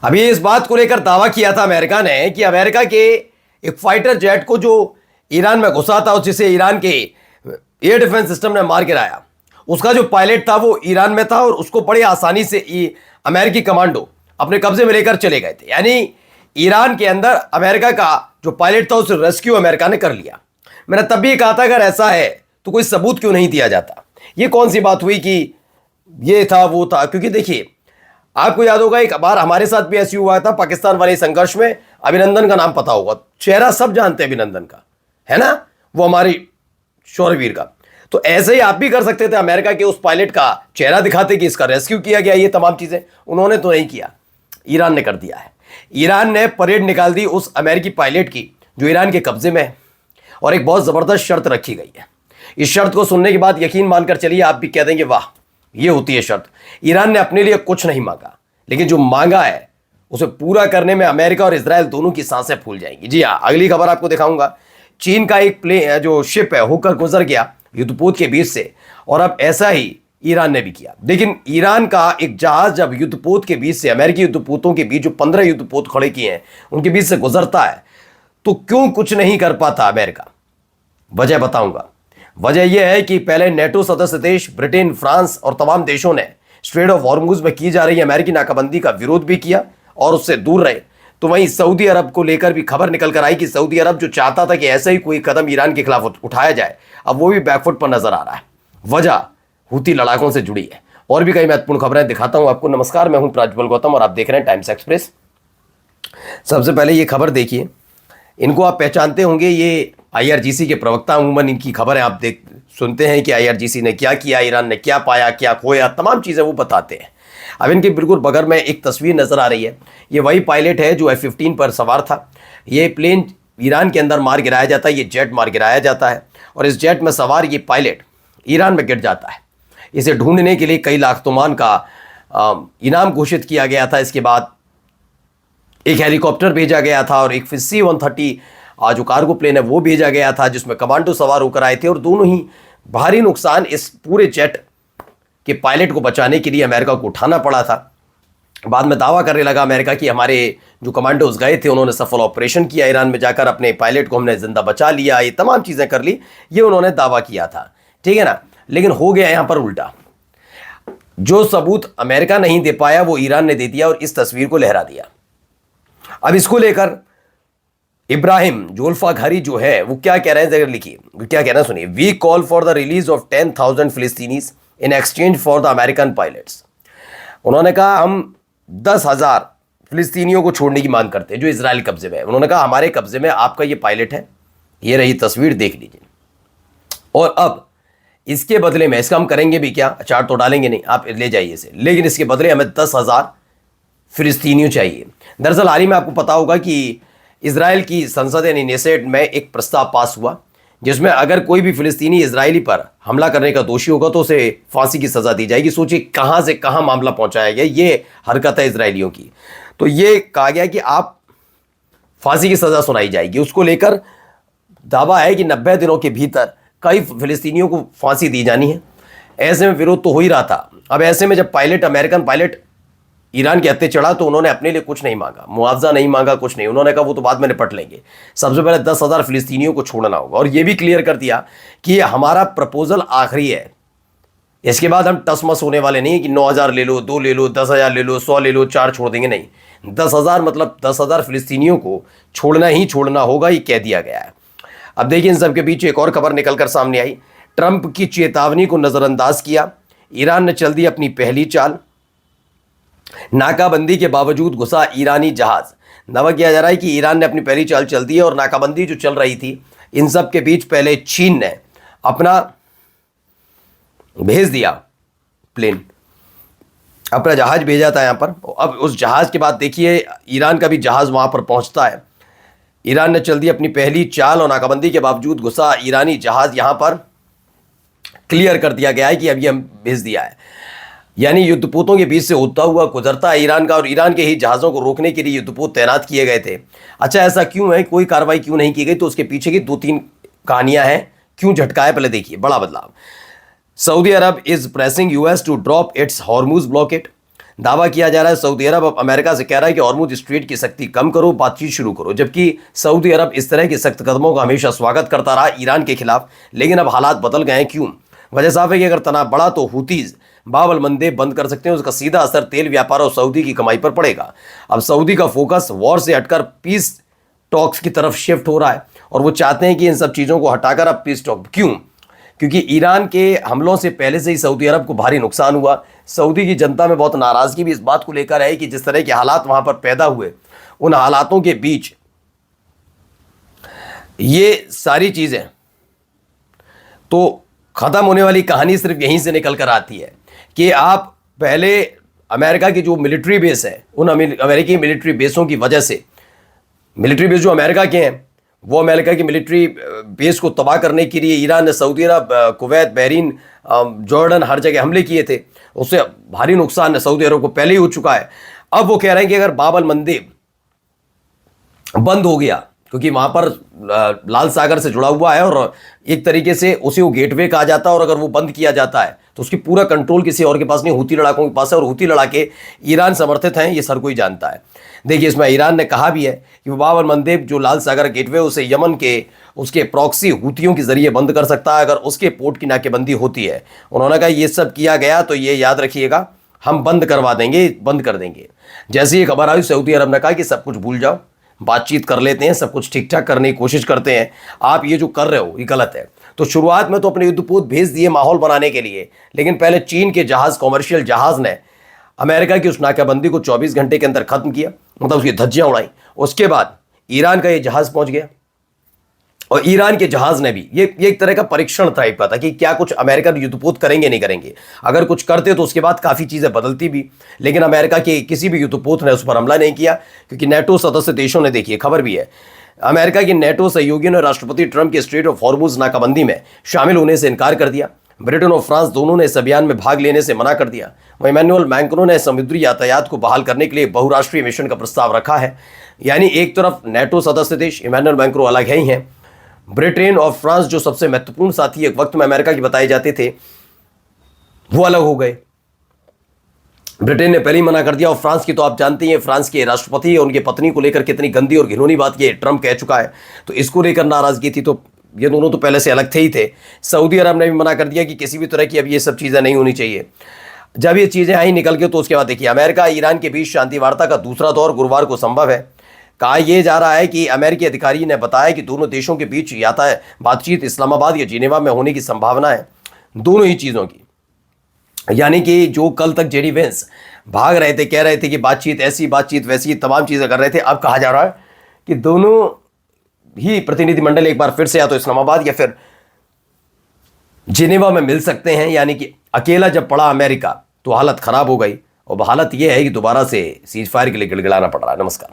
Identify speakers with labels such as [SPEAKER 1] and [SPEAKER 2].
[SPEAKER 1] अभी इस बात को लेकर दावा किया था अमेरिका ने कि अमेरिका के एक फाइटर जेट को जो ईरान में घुसा था और जिसे ईरान के एयर डिफेंस सिस्टम ने मार गिराया, उसका जो पायलट था वो ईरान में था और उसको बड़ी आसानी से अमेरिकी कमांडो अपने कब्जे में लेकर चले गए थे। यानी ईरान के अंदर अमेरिका का जो पायलट था उसे रेस्क्यू अमेरिका ने कर लिया। मैंने तब भी कहा था अगर ऐसा है तो कोई सबूत क्यों नहीं दिया जाता। ये कौन सी बात हुई कि ये था वो था, क्योंकि देखिए आपको याद होगा एक बार हमारे साथ भी ऐसी हुआ था पाकिस्तान वाले संघर्ष में। अभिनंदन का नाम पता होगा, चेहरा सब जानते हैं अभिनंदन का, है ना, वो हमारी शौर्यवीर का। तो ऐसे ही आप भी कर सकते थे, अमेरिका के उस पायलट का चेहरा दिखाते कि इसका रेस्क्यू किया गया। ये तमाम चीजें उन्होंने तो नहीं किया, ईरान ने कर दिया है। ईरान ने परेड निकाल दी उस अमेरिकी पायलट की जो ईरान के कब्जे में है, और एक बहुत जबरदस्त शर्त रखी गई है। इस शर्त को सुनने के बाद यकीन मानकर चलिए आप भी कह देंगे वाह ये होती है शर्त। ईरान ने अपने लिए कुछ नहीं मांगा, लेकिन जो मांगा है उसे पूरा करने में अमेरिका और इजराइल दोनों की सांसें फूल जाएंगी। जी हाँ, अगली खबर आपको दिखाऊंगा। चीन का एक प्लेन जो शिप है होकर गुजर गया युद्धपोत के बीच से, और अब ऐसा ही ईरान ने भी किया। लेकिन ईरान का एक जहाज जब युद्धपोत के बीच से, अमेरिकी युद्धपोतों के बीच जो 15 युद्धपोत खड़े किए हैं उनके बीच से गुजरता है, तो क्यों कुछ नहीं कर पाता अमेरिका? वजह बताऊंगा। वजह यह है कि पहले नेटो सदस्य देश ब्रिटेन, फ्रांस और तमाम देशों ने स्ट्रेट ऑफ हॉर्मुज में की जा रही अमेरिकी नाकाबंदी का विरोध भी किया और उससे दूर रहे। तो वहीं सऊदी अरब को लेकर भी खबर निकल कर आई कि सऊदी अरब जो चाहता था कि ऐसा ही कोई कदम ईरान के खिलाफ उठाया जाए, अब वो भी बैकफुट पर नजर आ रहा है। वजह हूती लड़ाकों से जुड़ी है। और भी कई महत्वपूर्ण खबरें दिखाता हूं आपको। नमस्कार, मैं हूं प्राज्वल गौतम और आप देख रहे हैं टाइम्स एक्सप्रेस। सबसे पहले ये खबर देखिए, इनको आप पहचानते होंगे, ये आईआरजीसी के प्रवक्ता। अमूमन इनकी खबरें आप सुनते हैं कि आईआरजीसी ने क्या किया, ईरान ने क्या पाया, क्या खोया, तमाम चीज़ें वो बताते हैं। अब इनके बिल्कुल बगल में एक तस्वीर नज़र आ रही है, ये वही पायलट है जो F-15 पर सवार था। ये प्लेन ईरान के अंदर मार गिराया जाता है, ये जेट मार गिराया जाता है, और इस जेट में सवार ये पायलट ईरान में गिर जाता है। इसे ढूंढने के लिए कई लाख तुमान का इनाम घोषित किया गया था। इसके बाद एक हेलीकॉप्टर भेजा गया था और एक C-130 जो कार्गो प्लेन है वो भेजा गया था, जिसमें कमांडो सवार होकर आए थे, और दोनों ही भारी नुकसान इस पूरे जेट के पायलट को बचाने के लिए अमेरिका को उठाना पड़ा था। बाद में दावा करने लगा अमेरिका कि हमारे जो कमांडोज गए थे उन्होंने सफल ऑपरेशन किया, ईरान में जाकर अपने पायलट को हमने जिंदा बचा लिया, ये तमाम चीज़ें कर ली, ये उन्होंने दावा किया था, ठीक है ना। लेकिन हो गया यहाँ पर उल्टा। जो सबूत अमेरिका नहीं दे पाया वो ईरान ने दे दिया और इस तस्वीर को लहरा दिया। अब इसको लेकर इब्राहिम जोल्फाघारी जो है वो क्या कह रहे हैं, जरा लिखिए क्या कहना सुनिए। We call for the release of 10,000 Palestinians in exchange for the American pilots. उन्होंने कहा हम 10,000 फिलिस्तीनियों को छोड़ने की मांग करते हैं जो इजराइल कब्जे में है। उन्होंने कहा हमारे कब्जे में आपका ये पायलट है, ये रही तस्वीर देख लीजिए, और अब इसके बदले में इसका हम करेंगे भी क्या, चार्ट तो डालेंगे नहीं, आप ले जाइए इसे, लेकिन इसके बदले हमें 10,000 फिलिस्तीनियों चाहिए। दरअसल हाल ही में आपको पता होगा कि इजराइल की संसद यानी नेसेट में एक प्रस्ताव पास हुआ जिसमें अगर कोई भी फिलिस्तीनी इजरायली पर हमला करने का दोषी होगा तो उसे फांसी की सज़ा दी जाएगी। सोचिए कहाँ से कहाँ मामला पहुँचाया गया, ये हरकत है इजरायलियों की। तो ये कहा गया कि आप फांसी की सज़ा सुनाई जाएगी। उसको लेकर दावा है कि 90 दिनों के भीतर कई फिलिस्तीनियों को फांसी दी जानी है। ऐसे में विरोध तो हो ही रहा था। अब ऐसे में जब पायलट, अमेरिकन पायलट ईरान के हत्थे चढ़ा तो उन्होंने अपने लिए कुछ नहीं मांगा, मुआवजा नहीं मांगा, कुछ नहीं। उन्होंने कहा वो तो बाद में निपट लेंगे, सबसे पहले 10,000 फिलिस्तीनियों को छोड़ना होगा। और ये भी क्लियर कर दिया कि हमारा प्रपोजल आखिरी है, इसके बाद हम टसमस होने वाले नहीं है कि 9,000 ले लो, 2 ले लो, 10,000 ले लो, 100 ले लो, 4 छोड़ देंगे, नहीं। 10,000 मतलब 10,000 फिलिस्तीनियों को छोड़ना ही छोड़ना होगा, ये कह दिया गया है। अब देखिए इन सब के बीच एक और खबर निकलकर सामने आई। ट्रंप की चेतावनी को नज़रअंदाज किया, ईरान ने चल दी अपनी पहली चाल। नाकाबंदी के बावजूद घुसा ईरानी जहाज। दावा किया जा रहा है कि ईरान ने अपनी पहली चाल चल दी है और नाकाबंदी जो चल रही थी इन सब के बीच पहले चीन ने अपना भेज दिया प्लेन, अपना जहाज भेजा था यहाँ पर। अब उस जहाज के बाद देखिए ईरान का भी जहाज वहाँ पर पहुँचता है। ईरान ने चल दी अपनी पहली चाल और नाकाबंदी के बावजूद घुसा ईरानी जहाज यहाँ पर क्लियर कर दिया गया है कि अभी हम भेज दिया है। यानी युद्धपोतों के बीच से होता हुआ गुजरता है ईरान का, और ईरान के ही जहाज़ों को रोकने के लिए युद्धपोत तैनात किए गए थे। अच्छा ऐसा क्यों है, कोई कार्रवाई क्यों नहीं की गई, तो उसके पीछे की 2-3 कहानियां हैं। क्यों झटका है पहले देखिए। बड़ा बदलाव, Saudi Arab is pressing US to drop its Hormuz blockade. दावा किया जा रहा है सऊदी अरब अब अमेरिका से कह रहा है कि हॉर्मुज स्ट्रेट की सख्ती कम करो, बातचीत शुरू करो। जबकि सऊदी अरब इस तरह के सख्त कदमों का हमेशा स्वागत करता रहा ईरान के खिलाफ, लेकिन अब हालात बदल गए हैं। क्यों? वजह साफ है कि अगर तनाव बढ़ा तो हुतीज बाब अल मंदेब बंद कर सकते हैं, उसका सीधा असर तेल व्यापार और सऊदी की कमाई पर पड़ेगा। अब सऊदी का फोकस वॉर से हटकर पीस टॉक्स की तरफ शिफ्ट हो रहा है और वो चाहते हैं कि इन सब चीज़ों को हटाकर अब पीस टॉक। क्यों? क्योंकि ईरान के हमलों से पहले से ही सऊदी अरब को भारी नुकसान हुआ। सऊदी की जनता में बहुत नाराज़गी भी इस बात को लेकर है कि जिस तरह के हालात वहाँ पर पैदा हुए, उन हालातों के बीच ये सारी चीज़ें तो ख़त्म होने वाली कहानी सिर्फ यहीं से निकल कर आती है कि आप पहले अमेरिका की जो मिलिट्री बेस है, उन अमेरिकी मिलिट्री बेसों की वजह से, मिलिट्री बेस जो अमेरिका के हैं, वो अमेरिका की मिलिट्री बेस को तबाह करने के लिए ईरान ने सऊदी अरब, कुवैत, बहरीन, जॉर्डन हर जगह हमले किए थे। उससे भारी नुकसान सऊदी अरब को पहले ही हो चुका है। अब वो कह रहे हैं कि अगर बाब अल मंदेब बंद हो गया, क्योंकि वहाँ पर लाल सागर से जुड़ा हुआ है और एक तरीके से उसे वो गेटवे कहा जाता है, और अगर वो बंद किया जाता है तो उसकी पूरा कंट्रोल किसी और के पास नहीं, हूती लड़ाकों के पास है। और हूती लड़ाके ईरान समर्थित हैं, ये हर कोई जानता है। देखिए, इसमें ईरान ने कहा भी है कि वो बाब अल मंदेब जो लाल सागर गेटवे उसे यमन के उसके प्रॉक्सी हूतियों के जरिए बंद कर सकता है अगर उसके पोर्ट की नाकेबंदी होती है। उन्होंने कहा ये सब किया गया तो ये याद रखिएगा, हम बंद करवा देंगे, बंद कर देंगे। जैसे ये खबर आई, सऊदी अरब ने कहा कि सब कुछ भूल जाओ, बातचीत कर लेते हैं, सब कुछ ठीक ठाक करने की कोशिश करते हैं, आप ये जो कर रहे हो ये गलत है। तो शुरुआत में तो अपने युद्धपोत भेज दिए माहौल बनाने के लिए, लेकिन पहले चीन के जहाज, कॉमर्शियल जहाज ने अमेरिका की उस नाकाबंदी को 24 घंटे के अंदर खत्म किया, मतलब उसकी धज्जियां उड़ाई। उसके बाद ईरान का ये जहाज पहुंच गया और ईरान के जहाज ने भी ये एक तरह का परीक्षण टाइप का था कि क्या कुछ अमेरिका युद्धपोत करेंगे नहीं करेंगे। अगर कुछ करते तो उसके बाद काफ़ी चीज़ें बदलती भी, लेकिन अमेरिका के किसी भी युद्धपोत ने उस पर हमला नहीं किया, क्योंकि नेटो सदस्य देशों ने, देखिए खबर भी है, अमेरिका की नेटो सहयोगियों ने राष्ट्रपति ट्रंप के स्ट्रेट ऑफ हॉर्मुज नाकाबंदी में शामिल होने से इनकार कर दिया। ब्रिटेन और फ्रांस दोनों ने इस अभियान में भाग लेने से मना कर दिया। वहीं इमैनुअल मैक्रों ने समुद्री यातायात को बहाल करने के लिए बहुराष्ट्रीय मिशन का प्रस्ताव रखा है। यानी एक तरफ नेटो सदस्य देश, इमैनुअल मैक्रों अलग है ही हैं, ब्रिटेन और फ्रांस जो सबसे महत्वपूर्ण साथी एक वक्त में अमेरिका की बताए जाते थे, वो अलग हो गए। ब्रिटेन ने पहले ही मना कर दिया, और फ्रांस की तो आप जानते हैं, फ्रांस के राष्ट्रपति और उनकी पत्नी को लेकर कितनी गंदी और घिनौनी बात ये ट्रंप कह चुका है, तो इसको लेकर नाराजगी थी। तो ये दोनों तो पहले से अलग थे ही थे। सऊदी अरब ने भी मना कर दिया कि किसी भी तरह की अब ये सब चीज़ें नहीं होनी चाहिए। जब ये चीज़ें आई निकल के, तो उसके बाद देखिए अमेरिका ईरान के बीच शांति वार्ता का दूसरा दौर गुरुवार को संभव है। कहा यह जा रहा है कि अमेरिकी अधिकारी ने बताया कि दोनों देशों के बीच यातायात बातचीत इस्लामाबाद या जिनेवा में होने की संभावना है, दोनों ही चीज़ों की। यानी कि जो कल तक जेडी वेंस भाग रहे थे, कह रहे थे कि बातचीत ऐसी, बातचीत वैसी, तमाम चीज़ें कर रहे थे, अब कहा जा रहा है कि दोनों ही प्रतिनिधिमंडल एक बार फिर से या तो इस्लामाबाद या फिर जिनेवा में मिल सकते हैं। यानी कि अकेला जब पड़ा अमेरिका तो हालत खराब हो गई, और हालत यह है कि दोबारा से सीज फायर के लिए गिड़गिड़ाना पड़ रहा है। नमस्कार।